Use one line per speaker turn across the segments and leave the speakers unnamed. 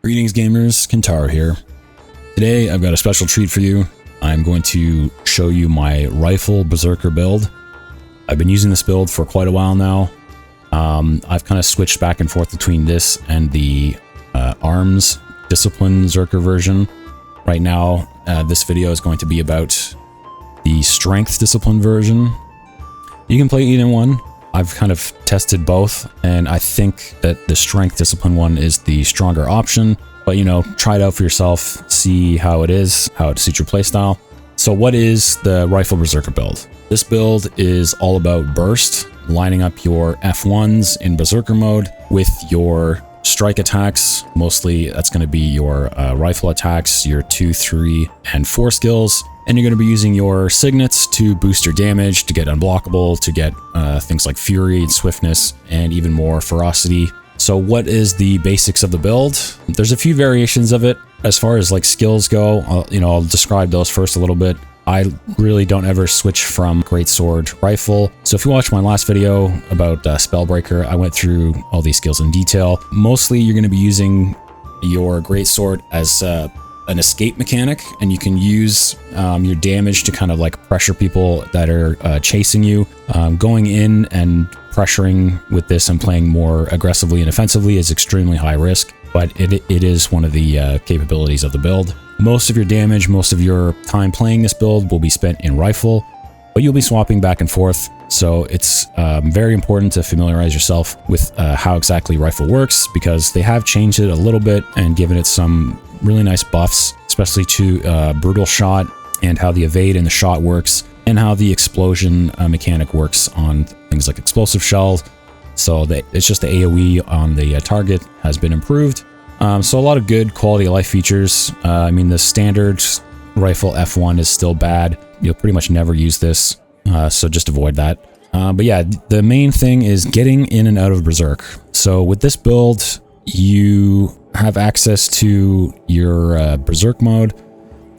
Greetings gamers, Kentaro here. Today I've got a special treat for you. I'm going to show you my rifle berserker build. I've been using this build for quite a while now. I've kind of switched back and forth between this and the arms discipline zerker version. Right now this video is going to be about the strength discipline version. You can play either one. I've kind of tested both, and I think that the strength discipline one is the stronger option. But you know, try it out for yourself, see how it is, how it suits your playstyle. So what is the rifle berserker build? This build is all about burst, lining up your F1s in berserker mode with your strike attacks. Mostly that's going to be your rifle attacks, your 2, 3, and 4 skills. And you're going to be using your signets to boost your damage, to get unblockable, to get things like fury and swiftness, and even more ferocity. So what is the basics of the build? There's a few variations of it. As far as like skills go, I'll describe those first a little bit. I really don't ever switch from greatsword rifle. So if you watched my last video about Spellbreaker, I went through all these skills in detail. Mostly you're going to be using your greatsword as an escape mechanic, and you can use your damage to kind of like pressure people that are chasing you. Going in and pressuring with this and playing more aggressively and offensively is extremely high risk, but it is one of the capabilities of the build. Most of your damage, most of your time playing this build will be spent in rifle, but you'll be swapping back and forth. So it's very important to familiarize yourself with how exactly rifle works, because they have changed it a little bit and given it some really nice buffs, especially to brutal shot and how the evade and the shot works, and how the explosion mechanic works on things like explosive shells. So it's just the AoE on the target has been improved. So a lot of good quality of life features. I mean, the standard rifle F1 is still bad. You'll pretty much never use this, so just avoid that. But yeah, the main thing is getting in and out of Berserk. So with this build, you have access to your Berserk mode.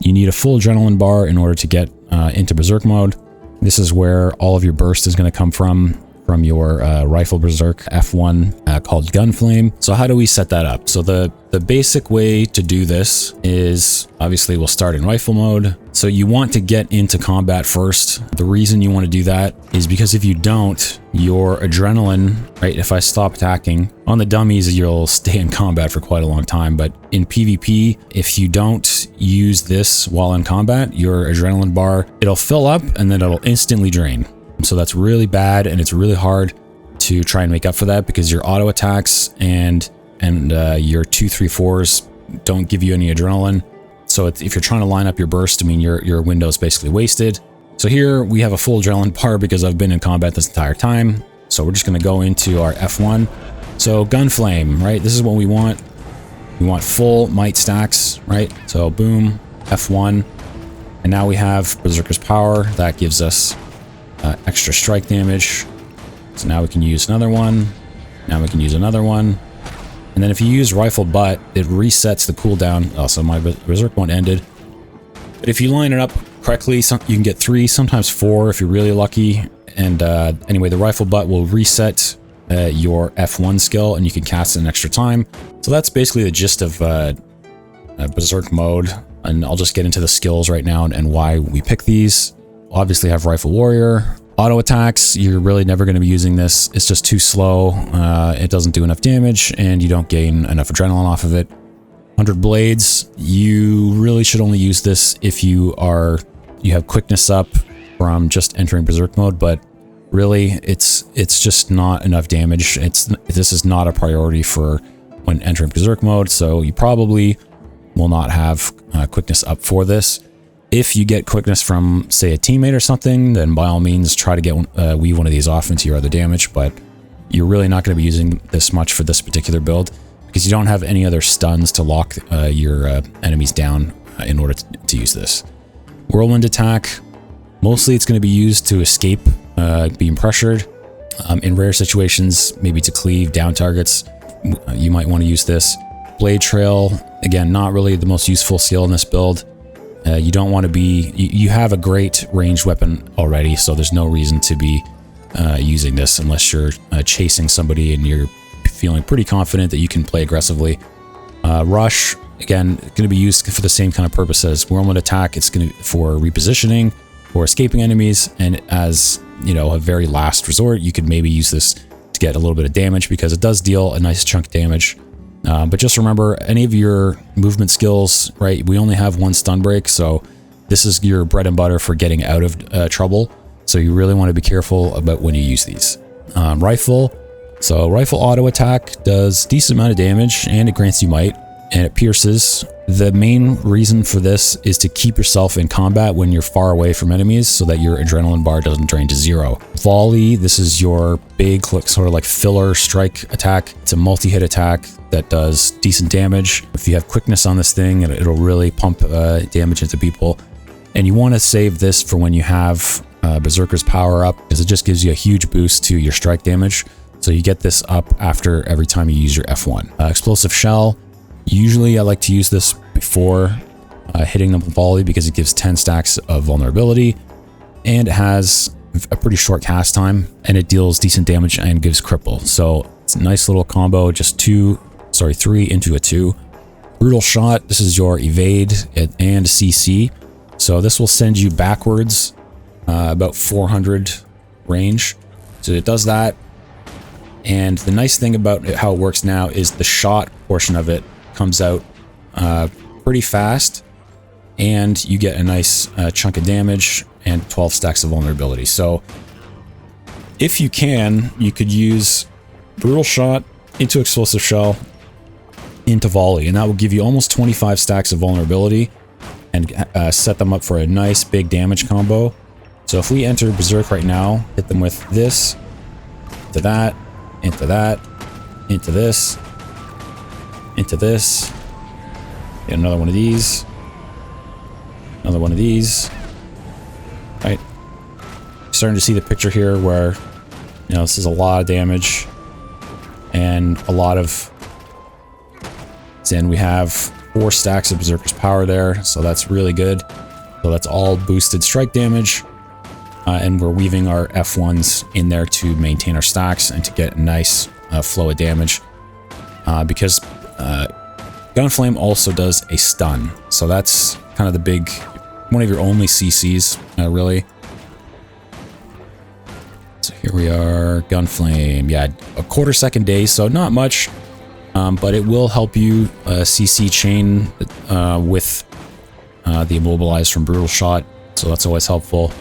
You need a full adrenaline bar in order to get into Berserk mode. This is where all of your burst is going to come from your rifle berserk F1 called Gunflame. So how do we set that up? So the basic way to do this is, obviously we'll start in rifle mode. So you want to get into combat first. The reason you want to do that is because if you don't, your adrenaline, right, if I stop attacking, on the dummies you'll stay in combat for quite a long time, but in PvP, if you don't use this while in combat, your adrenaline bar, it'll fill up and then it'll instantly drain. So that's really bad, and it's really hard to try and make up for that, because your auto attacks and your 2, 3, 4s don't give you any adrenaline. So if you're trying to line up your burst, I mean, your window is basically wasted. So here we have a full adrenaline bar because I've been in combat this entire time. So we're just going to go into our F1. So Gunflame, right? This is what we want. We want full might stacks, right? So boom, F1. And now we have Berserker's Power. That gives us extra strike damage. So now we can use another one. Now we can use another one. And then if you use Rifle Butt, it resets the cooldown. Oh, so my Berserk one ended. But if you line it up correctly, you can get 3, sometimes 4 if you're really lucky. And anyway, the Rifle Butt will reset your F1 skill, and you can cast it an extra time. So that's basically the gist of Berserk mode. And I'll just get into the skills right now and why we pick these. Obviously have Rifle Warrior. Auto attacks, you're really never going to be using this. It's just too slow. It doesn't do enough damage, and you don't gain enough adrenaline off of it. 100 Blades, you really should only use this if you have quickness up from just entering Berserk mode, but really it's just not enough damage. This is not a priority for when entering Berserk mode, so you probably will not have quickness up for this. If you get quickness from, say, a teammate or something, then by all means try to get weave one of these off into your other damage, but you're really not going to be using this much for this particular build, because you don't have any other stuns to lock your enemies down in order to use this. Whirlwind attack, mostly it's going to be used to escape being pressured. In rare situations, maybe to cleave down targets, you might want to use this. Blade Trail, again, not really the most useful skill in this build. You don't want to be... You have a great ranged weapon already, so there's no reason to be using this unless you're chasing somebody and you're feeling pretty confident that you can play aggressively. Rush, again, going to be used for the same kind of purpose as Whirlwind Attack. It's going to for repositioning or escaping enemies, and as you know, a very last resort, you could maybe use this to get a little bit of damage because it does deal a nice chunk of damage. But just remember, any of your movement skills, right? We only have one stun break, so this is your bread and butter for getting out of trouble. So you really want to be careful about when you use these. Rifle. So rifle auto attack does decent amount of damage, and it grants you might, and it pierces. The main reason for this is to keep yourself in combat when you're far away from enemies so that your adrenaline bar doesn't drain to 0. Volley, this is your big sort of like filler strike attack. It's a multi-hit attack that does decent damage. If you have quickness on this thing, it'll really pump damage into people. And you want to save this for when you have Berserker's power up, because it just gives you a huge boost to your strike damage. So you get this up after every time you use your F1. Explosive Shell. Usually I like to use this before hitting them with volley because it gives 10 stacks of vulnerability, and it has a pretty short cast time, and it deals decent damage and gives cripple. So it's a nice little combo, just 3 into a 2. Brutal Shot, this is your evade and CC. So this will send you backwards about 400 range. So it does that. And the nice thing about how it works now is the shot portion of it comes out pretty fast, and you get a nice chunk of damage and 12 stacks of vulnerability. So if you can, you could use Brutal Shot into Explosive Shell into Volley, and that will give you almost 25 stacks of vulnerability and set them up for a nice big damage combo. So if we enter Berserk right now, hit them with this, into that, into that, into this, into this, get another one of these, another one of these, right? Starting to see the picture here where, you know, this is a lot of damage and a lot of, and we have 4 stacks of Berserker's power there, so that's really good. So that's all boosted strike damage, and we're weaving our F1s in there to maintain our stacks and to get a nice flow of damage, because Gunflame also does a stun, so that's kind of the big, one of your only CCs, really. So here we are, Gunflame, yeah, a quarter-second daze, so not much, but it will help you CC chain with the immobilized from Brutal Shot, so that's always helpful.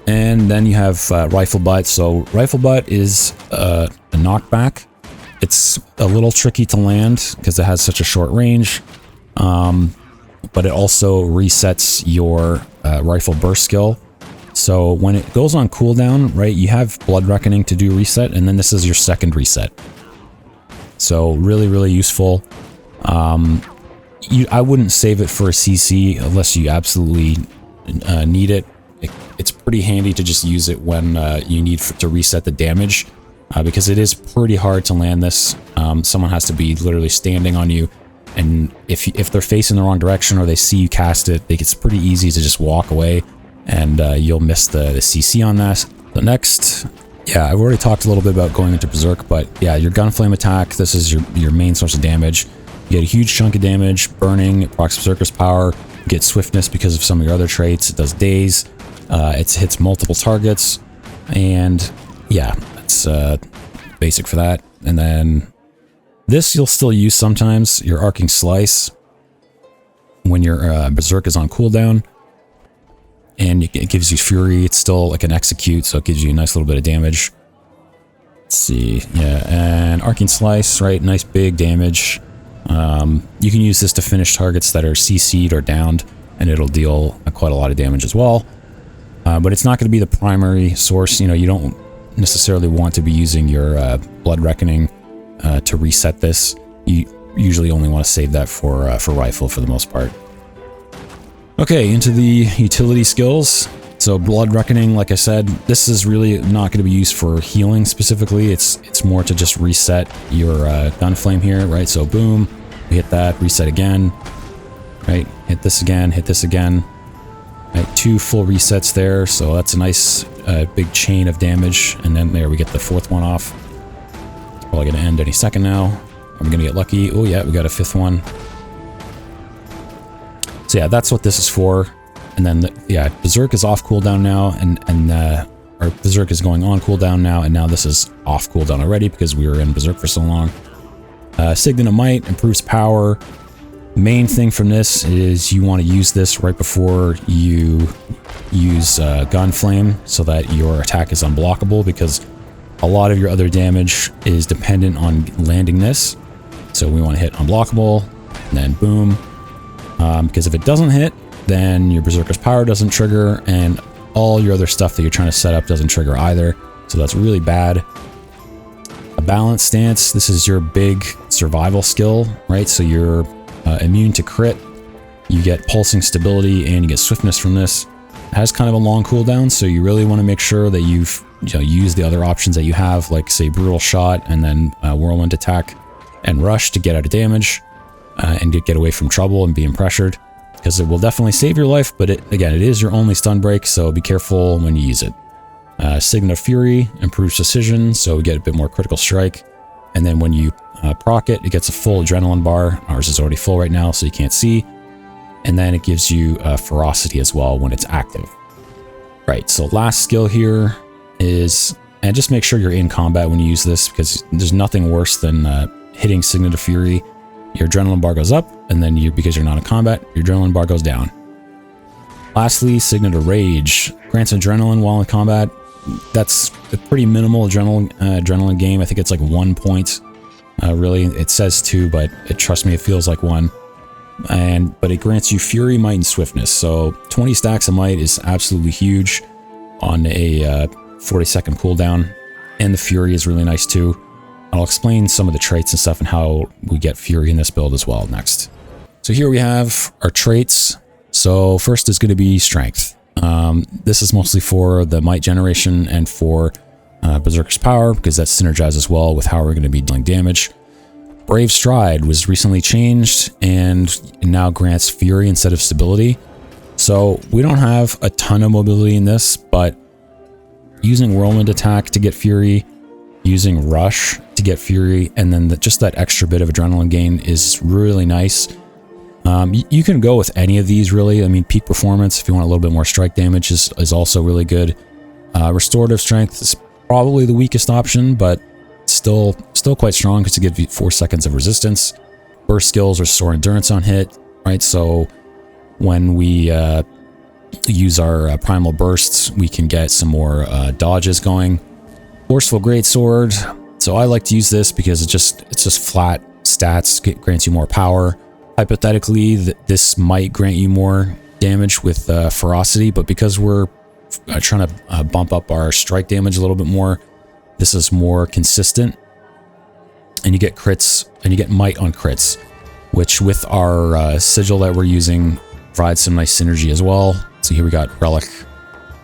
And then you have Rifle Butt. So Rifle Butt is a knockback. It's a little tricky to land because it has such a short range, but it also resets your Rifle Burst skill. So when it goes on cooldown, right, you have Blood Reckoning to do reset, and then this is your second reset. So really, really useful. I wouldn't save it for a CC unless you absolutely need it. It's pretty handy to just use it when you need to reset the damage, because it is pretty hard to land this. Someone has to be literally standing on you, and if they're facing the wrong direction or they see you cast it, it's pretty easy to just walk away, and you'll miss the CC on that. The next, yeah, I've already talked a little bit about going into Berserk, but yeah, your Gunflame attack, this is your main source of damage. You get a huge chunk of damage, burning, procs Berserker's power, you get swiftness because of some of your other traits, it does daze. It hits multiple targets, and yeah, that's basic for that. And then this you'll still use sometimes, your Arcing Slice, when your Berserk is on cooldown, and it gives you Fury. It's still like an execute, so it gives you a nice little bit of damage. Let's see, yeah, and Arcing Slice, right, nice big damage. You can use this to finish targets that are CC'd or downed, and it'll deal quite a lot of damage as well. But it's not going to be the primary source. You know, you don't necessarily want to be using your Blood Reckoning to reset this. You usually only want to save that for Rifle for the most part. Okay, into the utility skills. So Blood Reckoning, like I said, this is really not going to be used for healing specifically. It's more to just reset your Gunflame here, right? So boom, we hit that, reset again, right? Hit this again, hit this again. Right, 2 full resets there, so that's a nice big chain of damage, and then there we get the 4th one off. It's probably going to end any second now. I'm gonna get lucky. Oh yeah, we got a 5th one. So yeah, that's what this is for. And then, yeah, Berserk is off cooldown now, or Berserk is going on cooldown now, and now this is off cooldown already because we were in Berserk for so long. Signet of Might improves power. Main thing from this is you want to use this right before you use Gunflame so that your attack is unblockable, because a lot of your other damage is dependent on landing this. So we want to hit unblockable, and then boom. Because if it doesn't hit, then your Berserker's power doesn't trigger, and all your other stuff that you're trying to set up doesn't trigger either. So that's really bad. A balanced stance. This is your big survival skill, right? So you're immune to crit. You get pulsing stability, and you get swiftness from this. It has kind of a long cooldown, so you really want to make sure that you've used the other options that you have, like say brutal shot, and then whirlwind attack and rush to get out of damage. And get away from trouble and being pressured, because it will definitely save your life, but again, it is your only stun break, so be careful when you use it. Signet of Fury improves precision, so we get a bit more critical strike, and then when you proc it, it gets a full adrenaline bar. Ours is already full right now, so you can't see, and then it gives you ferocity as well when it's active. Right, so last skill here is, and just make sure you're in combat when you use this, because there's nothing worse than hitting Signet of Fury. Your adrenaline bar goes up, and then because you're not in combat, your adrenaline bar goes down. Lastly, Signet of Rage grants adrenaline while in combat. That's a pretty minimal adrenaline game. I think it's like 1 point. Really, it says 2, but trust me, it feels like 1. But it grants you Fury, Might, and Swiftness. So 20 stacks of Might is absolutely huge on a 40-second cooldown, and the Fury is really nice too. I'll explain some of the traits and stuff and how we get Fury in this build as well next. So here we have our traits. So first is going to be Strength. This is mostly for the Might generation and for Berserker's Power, because that synergizes well with how we're going to be dealing damage. Brave Stride was recently changed and now grants Fury instead of stability. So we don't have a ton of mobility in this, but using Whirlwind attack to get Fury, using Rush to get Fury, and then just that extra bit of adrenaline gain is really nice. You can go with any of these, really. I mean, Peak Performance, if you want a little bit more strike damage, is also really good. Restorative Strength is probably the weakest option, but still quite strong because it gives you 4 seconds of resistance. Burst skills restore endurance on hit, right? So when we use our primal bursts, we can get some more dodges going. Forceful Greatsword. So I like to use this because it's just flat stats, grants you more power. Hypothetically, this might grant you more damage with ferocity, but because we're trying to bump up our strike damage a little bit more, this is more consistent. And you get crits, and you get Might on crits, which with our sigil that we're using provides some nice synergy as well. So here we got Relic,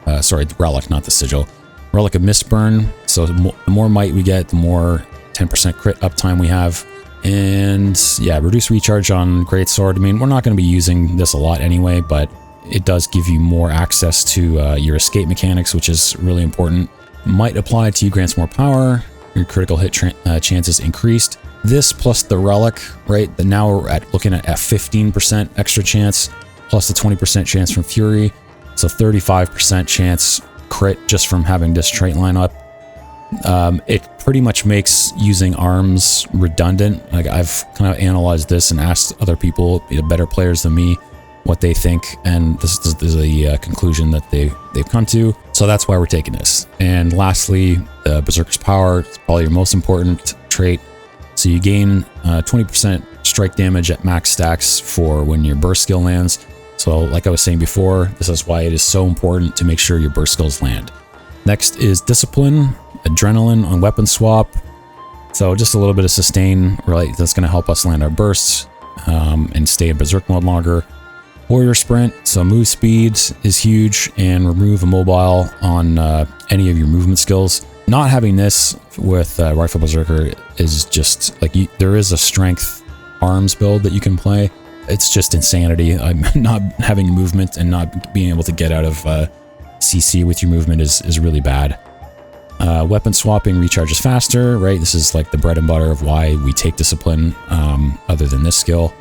the Relic, not the sigil. Relic of Mistburn, so the more Might we get, the more 10% crit uptime we have. And yeah, reduce recharge on Greatsword. I mean, we're not going to be using this a lot anyway, but it does give you more access to your escape mechanics, which is really important. Might applied to you grants more power. Your critical hit chances increased. This plus the Relic, right? Now we're looking at a 15% extra chance, plus the 20% chance from Fury. So 35% chance crit just from having this trait line up. It pretty much makes using arms redundant. Like, I've kind of analyzed this and asked other people, better players than me, what they think, and this is a conclusion that they've come to. So that's why we're taking this. And lastly, the Berserker's Power is probably your most important trait. So you gain 20% strike damage at max stacks for when your burst skill lands. So like I was saying before, this is why it is so important to make sure your burst skills land. Next is Discipline, Adrenaline on weapon swap. So just a little bit of sustain, right? That's going to help us land our bursts and stay in Berserk mode longer. Warrior Sprint, so move speed is huge, and remove immobile on any of your movement skills. Not having this with Rifle Berserker is just like, there is a strength arms build that you can play. It's just insanity. Not having movement and not being able to get out of CC with your movement is really bad. Weapon swapping recharges faster, right? This is like the bread and butter of why we take discipline, other than this skill.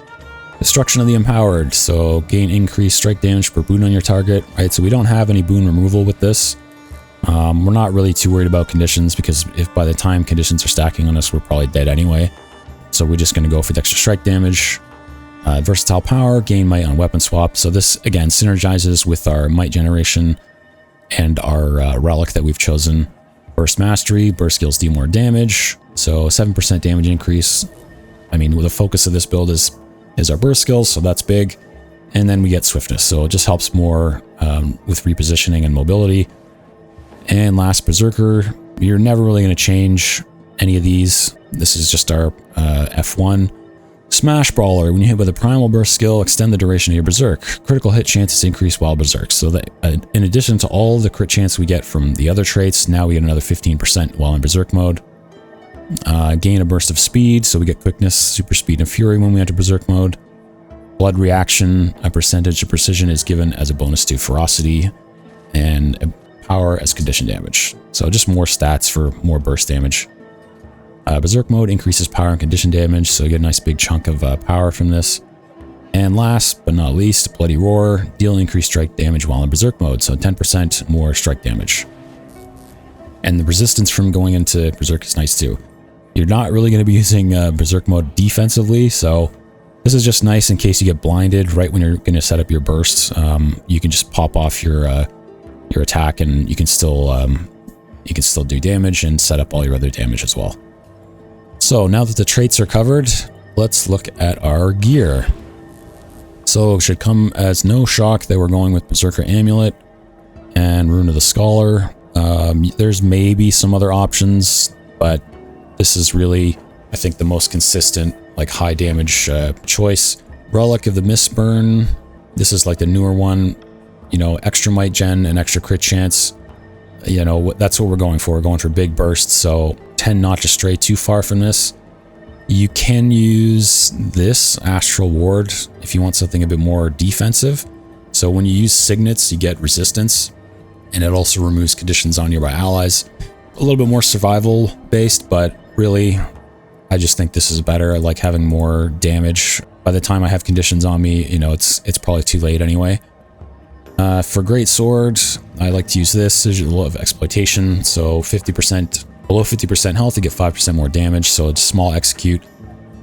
Destruction of the empowered, so gain increased strike damage per boon on your target, right? So we don't have any boon removal with this. We're not really too worried about conditions, because if by the time conditions are stacking on us, we're probably dead anyway. So we're just going to go for the extra strike damage. Versatile power, gain might on weapon swap. So this, again, synergizes with our might generation and our relic that we've chosen. Burst mastery, burst skills deal more damage. So 7% damage increase. I mean, the focus of this build is our burst skills, so that's big. And then we get swiftness, so it just helps more with repositioning and mobility. And last, Berserker. You're never really going to change any of these. This is just our F1. Smash Brawler. When you hit with a primal burst skill, extend the duration of your berserk. Critical hit chances increase while berserk. So that in addition to all the crit chance we get from the other traits, now we get another 15% while in berserk mode. Gain a burst of speed, so we get quickness, super speed, and fury when we enter berserk mode. Blood reaction, a percentage of precision is given as a bonus to ferocity, and power as condition damage. So just more stats for more burst damage. Berserk mode increases power and condition damage, so you get a nice big chunk of power from this. And last but not least, Bloody Roar, deal increased strike damage while in berserk mode, so 10% more strike damage. And the resistance from going into berserk is nice too. You're not really going to be using berserk mode defensively, so this is just nice in case you get blinded right when you're going to set up your bursts. You can just pop off your attack, and you can still do damage and set up all your other damage as well. So now that the traits are covered, let's look at our gear. So it should come as no shock that we're going with Berserker Amulet and Rune of the Scholar. There's maybe some other options, but this is really, I think, the most consistent, like, high damage choice. Relic of the Mistburn. This is like the newer one. You know, extra might gen and extra crit chance. You know, that's what we're going for. We're going for big bursts, so tend not to stray too far from this. You can use this Astral Ward if you want something a bit more defensive. So when you use signets, you get resistance, and it also removes conditions on nearby allies. A little bit more survival based, but really, I just think this is better. I like having more damage. By the time I have conditions on me, you know, it's probably too late anyway. For Great Sword, I like to use this. There's a lot of exploitation, so 50%, below 50% health, you get 5% more damage, so it's small execute.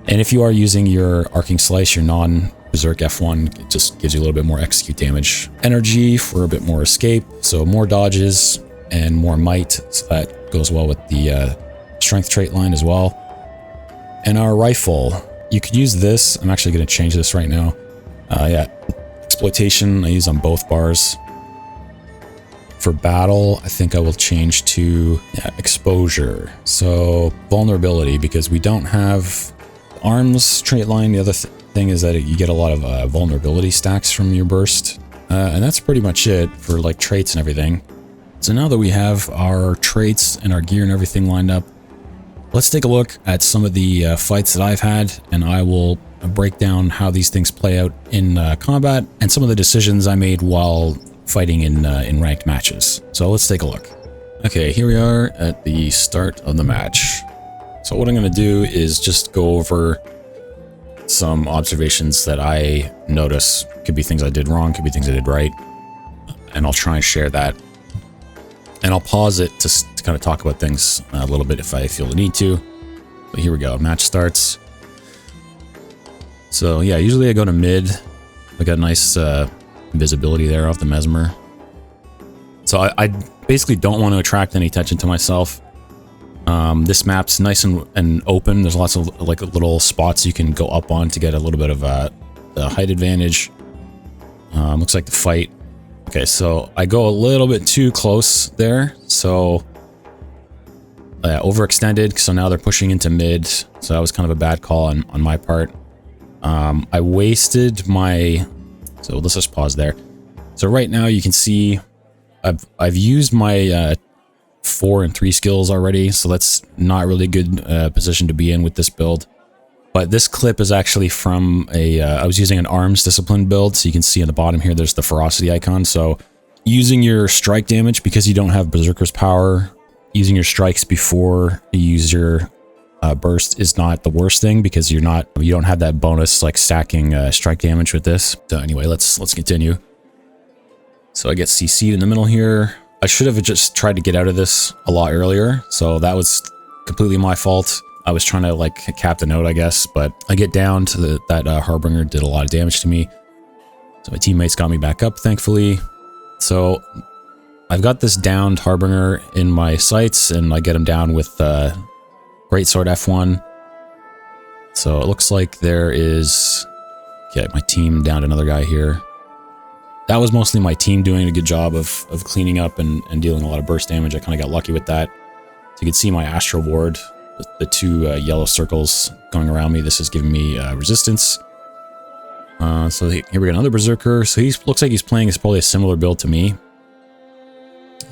And if you are using your Arcing Slice, your non-Berserk F1, it just gives you a little bit more execute damage. Energy for a bit more escape, so more dodges and more might, so that goes well with the strength trait line as well. And our rifle, you could use this. I'm actually going to change this right now. Yeah. Exploitation, I use on both bars. For battle, I think I will change to exposure. So vulnerability, because we don't have arms trait line. The other thing is that you get a lot of vulnerability stacks from your burst. And that's pretty much it for like traits and everything. So now that we have our traits and our gear and everything lined up, let's take a look at some of the fights that I've had, and I will break down how these things play out in combat and some of the decisions I made while fighting in ranked matches. So let's take a look. Okay, here we are at the start of the match. So what I'm going to do is just go over some observations that I notice. Could be things I did wrong, could be things I did right, and I'll try and share that. And I'll pause it to kind of talk about things a little bit if I feel the need to. But here we go, match starts. So yeah, usually I go to mid. I got nice visibility there off the Mesmer. So I basically don't want to attract any attention to myself. This map's nice and open. There's lots of like little spots you can go up on to get a little bit of a height advantage. Looks like the fight. Okay, so I go a little bit too close there. So overextended. So now they're pushing into mid. So that was kind of a bad call on my part. I wasted my, so let's just pause there. So right now you can see I've used my 4 and 3 skills already, so that's not really a good position to be in with this build. But this clip is actually from I was using an arms discipline build, so you can see on the bottom here there's the ferocity icon. So using your strike damage, because you don't have Berserker's power, using your strikes before you use your burst is not the worst thing, because you don't have that bonus like stacking strike damage with this. So anyway, let's continue. So I get CC'd in the middle here. I should have just tried to get out of this a lot earlier, so that was completely my fault. I was trying to like cap the node, I guess, but I get down to that Harbinger did a lot of damage to me. So my teammates got me back up, thankfully. So I've got this downed Harbinger in my sights, and I get him down with Greatsword F1. So it looks like there is... Okay, my team downed another guy here. That was mostly my team doing a good job of cleaning up and dealing a lot of burst damage. I kind of got lucky with that. So you can see my Astral Ward, with the two yellow circles going around me. This is giving me resistance. So here we got another Berserker. So he looks like he's playing probably a similar build to me.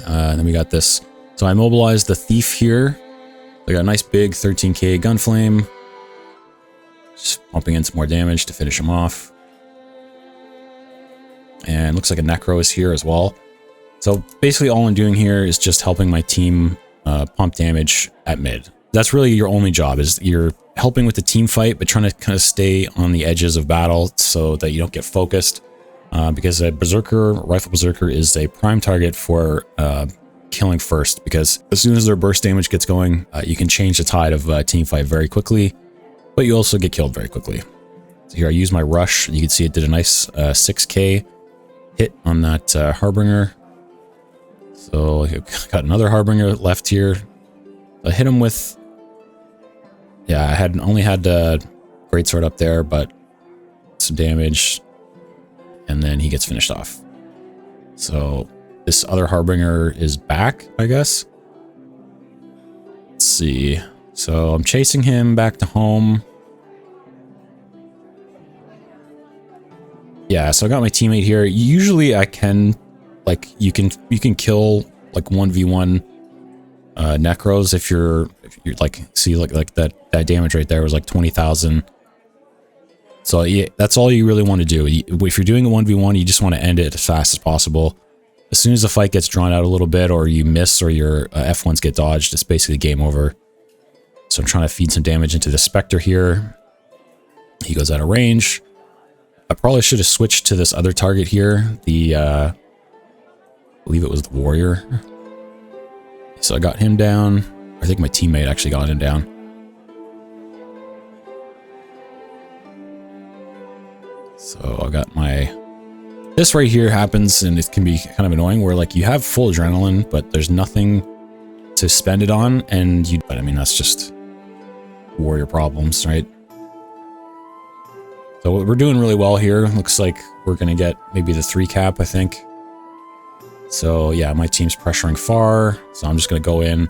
And then we got this. So I mobilized the Thief here. I got a nice big 13k Gunflame. Just pumping in some more damage to finish him off. And looks like a NECROS here as well. So basically all I'm doing here is just helping my team pump damage at mid. That's really your only job, is you're helping with the team fight, but trying to kind of stay on the edges of battle so that you don't get focused. Because a Berserker, Rifle Berserker, is a prime target for killing first, because as soon as their burst damage gets going, you can change the tide of team fight very quickly, but you also get killed very quickly. So here I use my rush. You can see it did a nice 6k hit on that Harbinger. So I got another Harbinger left here. I hit him with... Yeah, I only had Greatsword up there, but some damage, and then he gets finished off. So this other Harbinger is back, I guess. Let's see. So I'm chasing him back to home. Yeah, so I got my teammate here. Usually I can, like, you can kill like 1v1 Necros if you're like, see, like that damage right there was like 20,000. So yeah, that's all you really want to do. If you're doing a 1v1, you just want to end it as fast as possible. As soon as the fight gets drawn out a little bit, or you miss, or your F1s get dodged, it's basically game over. So I'm trying to feed some damage into the Spectre here. He goes out of range. I probably should have switched to this other target here. The, I believe it was the Warrior. So I got him down. I think my teammate actually got him down. So I got my... This right here happens, and it can be kind of annoying, where like you have full adrenaline, but there's nothing to spend it on, and you... But I mean, that's just Warrior problems, right? So we're doing really well here. Looks like we're going to get maybe the 3 cap, I think. So yeah, my team's pressuring far, so I'm just going to go in,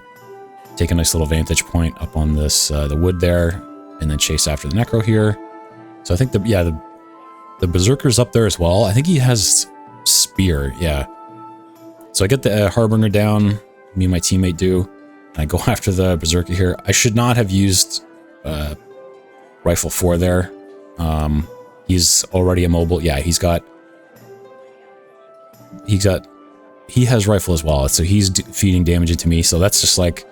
take a nice little vantage point up on this the wood there, and then chase after the Necro here. So I think the Berserker's up there as well. I think he has Spear, yeah. So I get the Harbinger down, me and my teammate do. I go after the Berserker here. I should not have used Rifle 4 there. He's already immobile. Yeah, he has Rifle as well, so he's feeding damage into me. So that's just like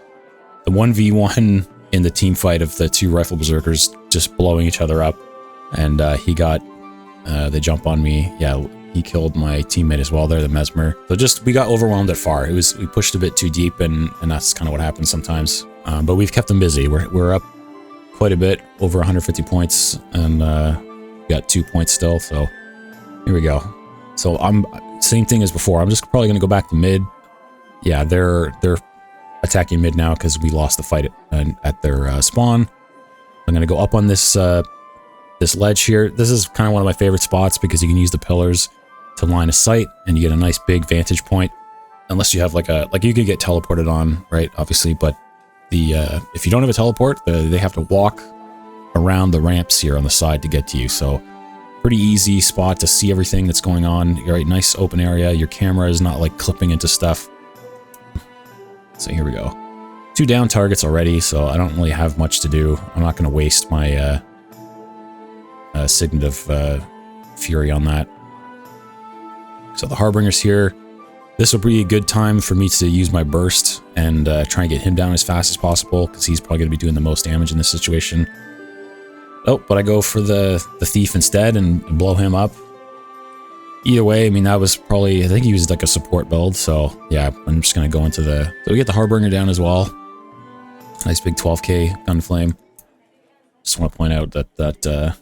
the 1v1 in the team fight of the 2 Rifle Berserkers just blowing each other up. And he got the jump on me. Yeah, he killed my teammate as well there, the Mesmer. So we got overwhelmed at far. We pushed a bit too deep, and that's kind of what happens sometimes. But we've kept them busy. We're up quite a bit, over 150 points, and we got 2 points still. So here we go. So same thing as before. I'm just probably going to go back to mid. Yeah, they're attacking mid now because we lost the fight at their spawn. I'm going to go up on this this ledge here. This is kind of one of my favorite spots because you can use the pillars to line of sight, and you get a nice big vantage point. Unless you have like you could get teleported on, right? Obviously, but if you don't have a teleport, they have to walk around the ramps here on the side to get to you. So pretty easy spot to see everything that's going on. You're right, nice open area. Your camera is not like clipping into stuff. So here we go. 2 down targets already, so I don't really have much to do. I'm not going to waste my Signet of Fury on that. So the Harbinger's here. This will be a good time for me to use my burst and try and get him down as fast as possible, because he's probably going to be doing the most damage in this situation. Oh, but I go for the thief instead and blow him up. Either way, I mean, that was probably, I think he used like a support build, so yeah, I'm just going to go into the... So we get the Harbinger down as well. Nice big 12k gun flame. Just want to point out that the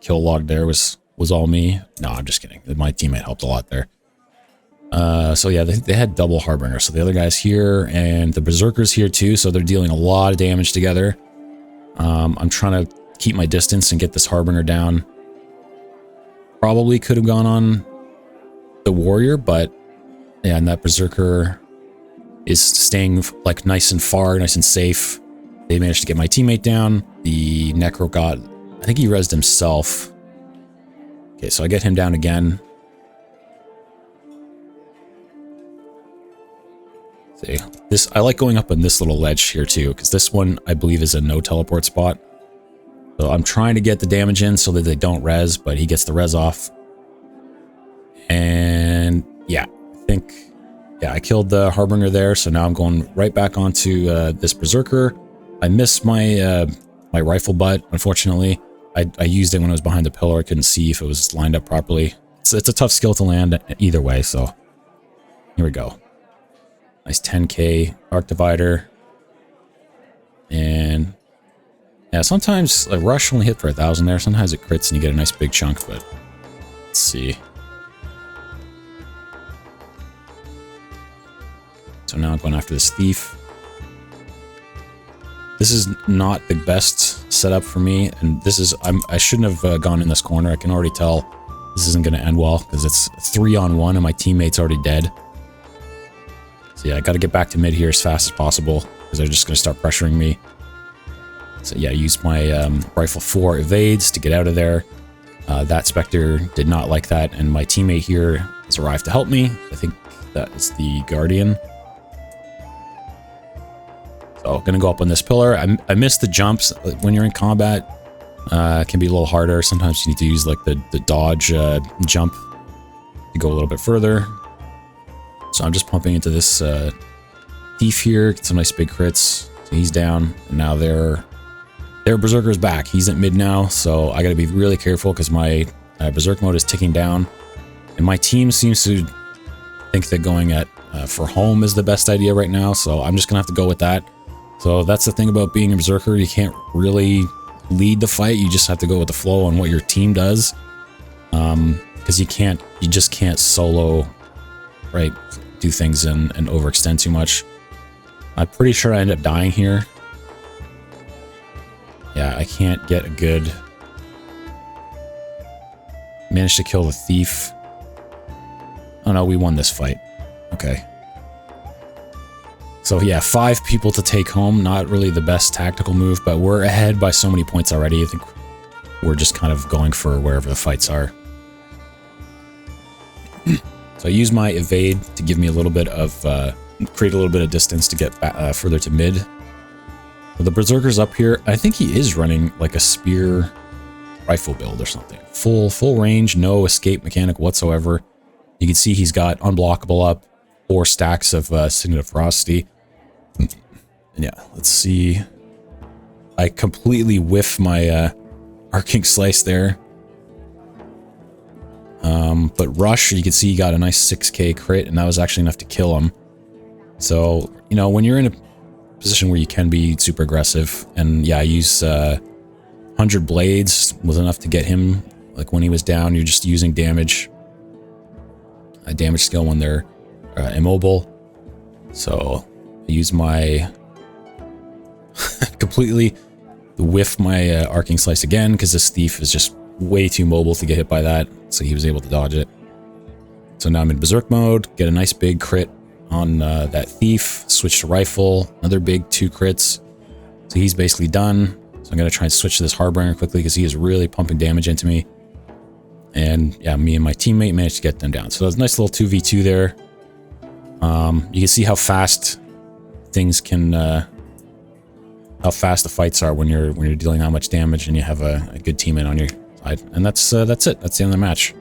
kill log there was all me. No, I'm just kidding. My teammate helped a lot there. So yeah, they had double Harbinger. So the other guy's here, and the Berserker's here too, so they're dealing a lot of damage together. I'm trying to keep my distance and get this Harbinger down. Probably could have gone on the Warrior, but yeah, and that Berserker is staying like nice and far, nice and safe. They managed to get my teammate down. The Necro got, I think he rezzed himself. Okay, so I get him down again. See, this, I like going up on this little ledge here too, because this one I believe is a no teleport spot. So I'm trying to get the damage in so that they don't res, but he gets the res off. And yeah, I think, yeah, I killed the Harbinger there, so now I'm going right back onto this Berserker. I missed my my rifle butt, unfortunately. I used it when I was behind the pillar. I couldn't see if it was lined up properly. It's a tough skill to land either way, so here we go. Nice 10k arc divider. And yeah, sometimes like rush only hit for 1,000 there. Sometimes it crits and you get a nice big chunk, but let's see. So now I'm going after this thief. This is not the best setup for me, and this is, I shouldn't have gone in this corner. I can already tell this isn't going to end well, because it's 3-on-1 and my teammate's already dead. So yeah, I got to get back to mid here as fast as possible, because they're just going to start pressuring me. So yeah, I used my rifle 4 evades to get out of there. That Spectre did not like that, and my teammate here has arrived to help me. I think that is the Guardian. So gonna go up on this pillar. I missed the jumps. When you're in combat, it can be a little harder. Sometimes you need to use like the dodge jump to go a little bit further. So I'm just pumping into this thief here. Get some nice big crits. So he's down, and now their Berserker's back. He's at mid now, so I gotta be really careful because my Berserk mode is ticking down, and my team seems to think that going at for home is the best idea right now. So I'm just gonna have to go with that. So that's the thing about being a Berserker. You can't really lead the fight. You just have to go with the flow on what your team does. Because you just can't solo, right, do things and overextend too much. I'm pretty sure I end up dying here. Yeah, I can't get a good... Managed to kill the thief. Oh no, we won this fight. Okay. So yeah, 5 people to take home. Not really the best tactical move, but we're ahead by so many points already. I think we're just kind of going for wherever the fights are. So I use my evade to give me a little bit of, create a little bit of distance to get back, further to mid. So the Berserker's up here. I think he is running like a spear rifle build or something. Full range, no escape mechanic whatsoever. You can see he's got unblockable up, 4 stacks of Signet of Ferocity. And yeah, let's see. I completely whiff my Arcing Slice there. But Rush, you can see he got a nice 6k crit, and that was actually enough to kill him. So, you know, when you're in a position where you can be super aggressive, and yeah, I use 100 blades was enough to get him. Like when he was down, you're just using damage. A damage skill when they're immobile. So I use my completely whiff my Arcing Slice again, because this thief is just way too mobile to get hit by that, so he was able to dodge it. So now I'm in Berserk mode, get a nice big crit on that thief, switch to rifle, another big 2 crits. So he's basically done. So I'm going to try and switch to this Harbinger quickly, because he is really pumping damage into me. And yeah, me and my teammate managed to get them down. So that's a nice little 2v2 there. You can see how fast things can, how fast the fights are when you're dealing that much damage and you have a good teammate on your side. And that's it. That's the end of the match.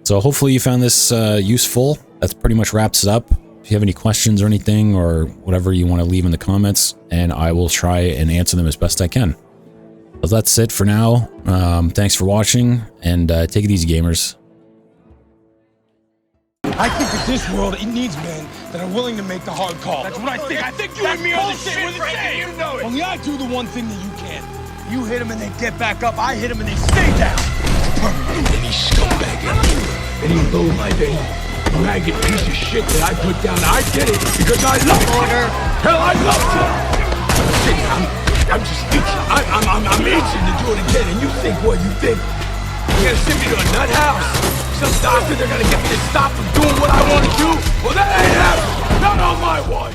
So hopefully you found this useful. That's pretty much wraps it up. If you have any questions or anything or whatever you want to leave in the comments, and I will try and answer them as best I can. So that's it for now. Thanks for watching, and take it easy, gamers.
I think that this world, it needs men that are willing to make the hard call. That's what I think. I think you and me are the same. We're the same. You know it. Only I do the one thing that you can't. You hit them and they get back up. I hit them and they stay down.
Any scumbag, any lowlife, any ragged piece of shit that I put down, I did it because I love order. Hell, I love it. I'm just itching. I'm itching to do it again. And you think what? You think you're gonna send me to a nut house? Some doctor, they're gonna get me to stop from doing what I want to do? Well, that ain't happening. Not on my watch.